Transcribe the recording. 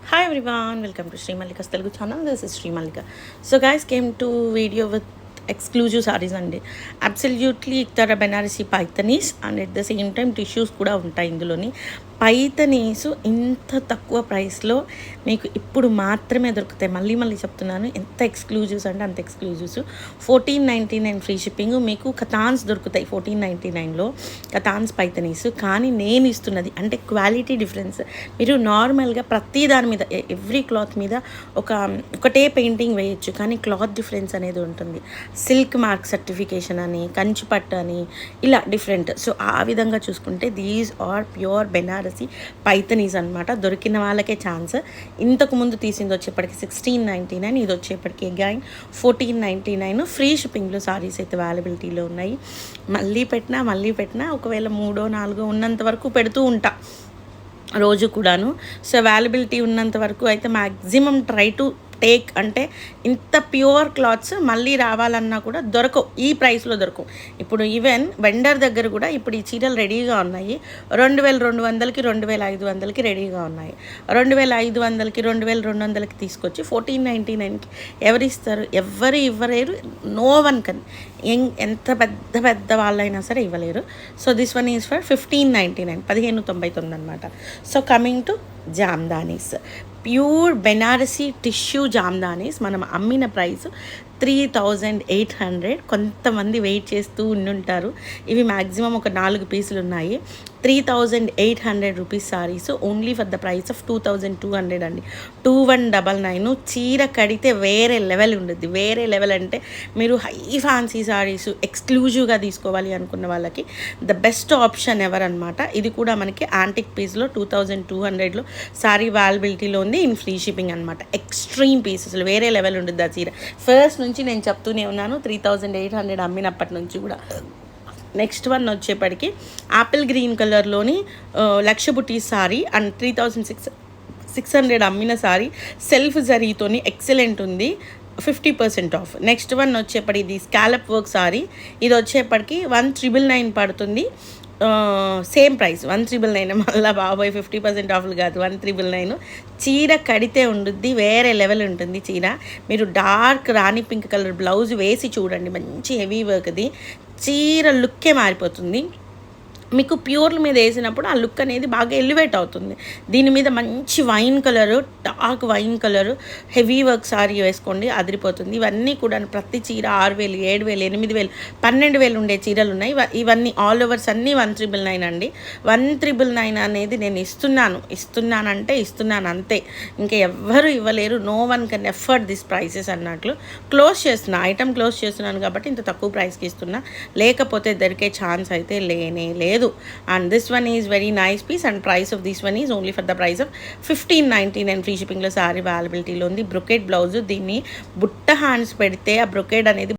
Hi everyone, welcome to Sri Mallika's Telugu channel. This is Sri Mallika. So guys, came to video with exclusive sarees అండి. Absolutely ఇతర Banarasi Paithanis and at the same time tissues కూడా ఉంటాయి ఇందులోని. పైతనీస్ ఇంత తక్కువ ప్రైస్లో మీకు ఇప్పుడు మాత్రమే దొరుకుతాయి. మళ్ళీ మళ్ళీ చెప్తున్నాను, ఎంత ఎక్స్క్లూజివ్స్ అంటే అంత ఎక్స్క్లూజివ్స్. 1499 free shipping. మీకు కథాన్స్ దొరుకుతాయి 1499లో కథాన్స్ పైతనీస్. కానీ నేను ఇస్తున్నది అంటే క్వాలిటీ డిఫరెన్స్. మీరు నార్మల్గా ప్రతి దాని మీద ఎవ్రీ క్లాత్ మీద ఒకటే పెయింటింగ్ వేయచ్చు, కానీ క్లాత్ డిఫరెన్స్ అనేది ఉంటుంది. సిల్క్ మార్క్ సర్టిఫికేషన్ అని, కంచిపట్టు అని, ఇలా డిఫరెంట్. సో ఆ విధంగా చూసుకుంటే these are pure Banarasi Paithanis అనమాట. దొరికిన వాళ్ళకే ఛాన్స్. ఇంతకుముందు తీసింది వచ్చేప్పటికి 1699, ఇది వచ్చేప్పటికి అగైన్ 1499. ఫ్రీ షిప్పింగ్లో సారీస్ అయితే అవైలబిలిటీలో ఉన్నాయి. మళ్ళీ పెట్టినా ఒకవేళ 3, 4 ఉన్నంత వరకు పెడుతూ ఉంటా రోజు కూడాను. సో అవైలబిలిటీ ఉన్నంత వరకు అయితే మ్యాక్సిమం ట్రై టు టేక్. అంటే ఇంత ప్యూర్ క్లాత్స్ మళ్ళీ రావాలన్నా కూడా దొరకవు, ఈ ప్రైస్లో దొరకవు. ఇప్పుడు ఈవెన్ వెండర్ దగ్గర కూడా ఇప్పుడు ఈ చీరలు రెడీగా ఉన్నాయి. 2200కి 2500కి రెడీగా ఉన్నాయి. 2500కి 2200కి తీసుకొచ్చి 1499కి ఎవరిస్తారు? ఎవరు ఇవ్వలేరు. నో వన్ కన్. ఎంత పెద్ద వాళ్ళైనా సరే ఇవ్వలేరు. So this one is for 1599, 1599 అనమాట. So coming to jamdanis, pure Banarasi tissue jamdanis మనం అమ్మిన ప్రైస్ 3800. కొంతమంది వెయిట్ చేస్తూ ఉండుంటారు. ఇవి మ్యాక్సిమం ఒక 4 పీసులు ఉన్నాయి. 3800 rupees saris only for the price of 2200 అండి. 2199. చీర కడితే వేరే లెవెల్ ఉంటుంది. వేరే లెవెల్ అంటే మీరు హై ఫ్యాన్సీ సారీస్ ఎక్స్క్లూజివ్గా తీసుకోవాలి అనుకున్న వాళ్ళకి ద బెస్ట్ ఆప్షన్ ఎవర్ అనమాట. ఇది కూడా మనకి యాంటిక్ పీస్లో 2200లో సారీ అవైలబిలిటీలో ఉంది, ఇన్ ఫ్రీ షిప్పింగ్ అనమాట. ఎక్స్ట్రీమ్ పీసెస్ వేరే లెవెల్ ఉంటుంది ఆ చీర. ఫస్ట్ నుంచి నేను చెప్తూనే ఉన్నాను, 3800 అమ్మినప్పటి నుంచి కూడా. నెక్స్ట్ వన్ వచ్చేప్పటికి యాపిల్ గ్రీన్ కలర్లోని లక్ష బుట్టి సారీ అండ్ 3600 అమ్మిన సారీ సెల్ఫ్ జరీతోని ఎక్సలెంట్ ఉంది, 50% ఆఫ్. నెక్స్ట్ వన్ వచ్చేప్పటికి ఇది స్కాలప్ వర్క్ సారీ. ఇది వచ్చేప్పటికి 1999 పడుతుంది. Same price 1999. మళ్ళీ బాబాయ్ 50% ఆఫ్లు కాదు, 1999. చీర కడితే ఉండుద్ది, వేరే లెవెల్ ఉంటుంది చీర. మీరు డార్క్ రాణి పింక్ కలర్ బ్లౌజ్ వేసి చూడండి, మంచి హెవీ వర్క్ది. చీర లుక్కే మారిపోతుంది. మీకు ప్యూర్ల మీద వేసినప్పుడు ఆ లుక్ అనేది బాగా ఎలివేట్ అవుతుంది. దీని మీద మంచి wine colour, dark wine colour heavy work sorry వేసుకోండి, అదిరిపోతుంది. ఇవన్నీ కూడా ప్రతి చీర 6000, 7000, 8000, 12000 ఉండే చీరలు ఉన్నాయి. ఇవన్నీ ఆల్ ఓవర్స్ అన్నీ 1999 అండి. 1999 అనేది నేను ఇస్తున్నానంటే ఇస్తున్నాను అంతే. ఇంకా ఎవ్వరు ఇవ్వలేరు. No one can afford this prices అన్నట్లు క్లోజ్ చేస్తున్నా. ఐటమ్ క్లోజ్ చేస్తున్నాను కాబట్టి ఇంత తక్కువ ప్రైస్కి ఇస్తున్నా, లేకపోతే దొరికే ఛాన్స్ అయితే లేనే లేదు. And this one is very nice piece and price of this one is only for the price of 1599. Free షిప్పింగ్లో సారీ అవైలబిలిటీలో ఉంది. Brocade blouse. దీన్ని బుట్ట హ్యాండ్స్ పెడితే ఆ బ్రొకెట్ అనేది